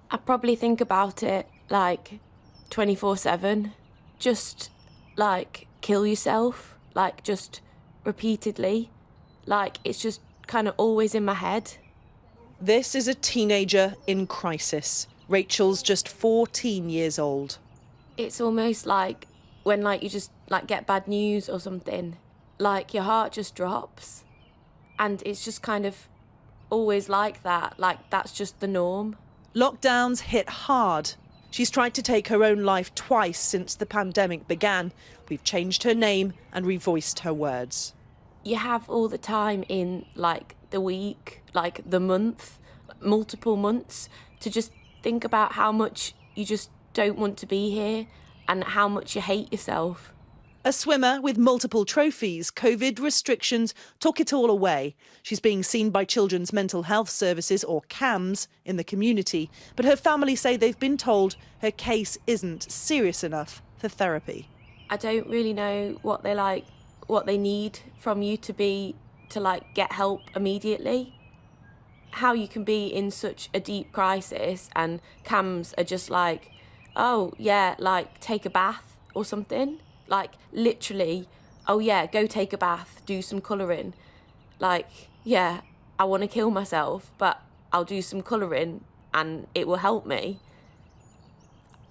I probably think about it like 24/7. Just like kill yourself, like just repeatedly. Like it's just kind of always in my head. This is a teenager in crisis. Rachel's just 14 years old. It's almost like when like you just like get bad news or something, like your heart just drops. And it's just kind of always like that. Like that's just the norm. Lockdowns hit hard. She's tried to take her own life twice since the pandemic began. We've changed her name and revoiced her words. You have all the time in like the week, like the month, multiple months to just think about how much you just don't want to be here and how much you hate yourself. A swimmer with multiple trophies, COVID restrictions took it all away. She's being seen by Children's Mental Health Services, or CAMS, in the community. But her family say they've been told her case isn't serious enough for therapy. I don't really know what they need from you to like get help immediately. How you can be in such a deep crisis and CAMS are just like, oh yeah, like take a bath or something. Like literally, oh yeah, go take a bath, do some colouring. Like, yeah, I want to kill myself, but I'll do some colouring and it will help me.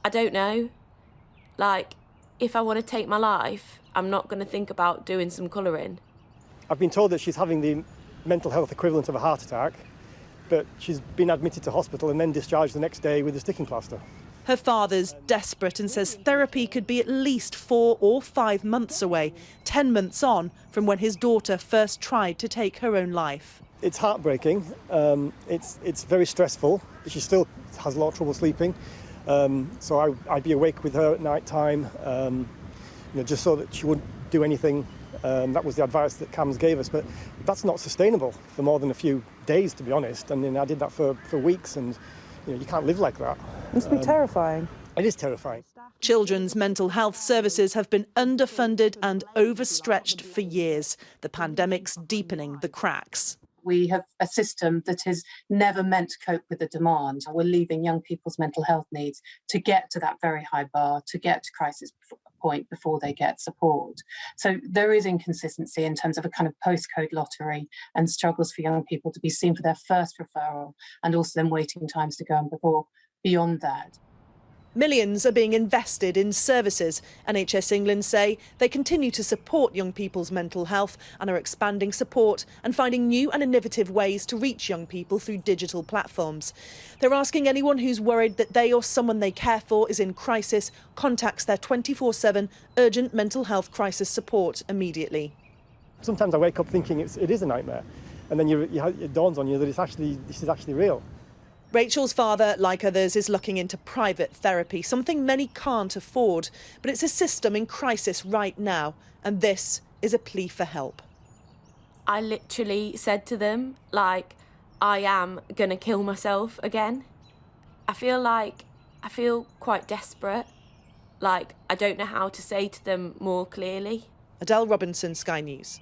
I don't know. Like, if I want to take my life, I'm not going to think about doing some colouring. I've been told that she's having the mental health equivalent of a heart attack, but she's been admitted to hospital and then discharged the next day with a sticking plaster. Her father's desperate and says therapy could be at least 4 or 5 months away, 10 months on from when his daughter first tried to take her own life. It's heartbreaking. It's very stressful. She still has a lot of trouble sleeping. So I'd be awake with her at night time, just so that she wouldn't do anything. That was the advice that CAMS gave us, but that's not sustainable for more than a few days, to be honest. I mean, I did that for weeks, and you can't live like that. It must be terrifying. It is terrifying. Children's mental health services have been underfunded and overstretched for years. The pandemic's deepening the cracks. We have a system that is never meant to cope with the demand. We're leaving young people's mental health needs to get to that very high bar, to get to crisis point before they get support. So there is inconsistency in terms of a kind of postcode lottery and struggles for young people to be seen for their first referral and also then waiting times to go on beyond that. Millions are being invested in services. NHS England say they continue to support young people's mental health and are expanding support and finding new and innovative ways to reach young people through digital platforms. They're asking anyone who's worried that they or someone they care for is in crisis contacts their 24/7 urgent mental health crisis support immediately. Sometimes I wake up thinking it is a nightmare, and then it dawns on you that this is actually real. Rachel's father, like others, is looking into private therapy, something many can't afford. But it's a system in crisis right now, and this is a plea for help. I literally said to them, like, I am going to kill myself again. I feel quite desperate. Like, I don't know how to say to them more clearly. Adele Robinson, Sky News.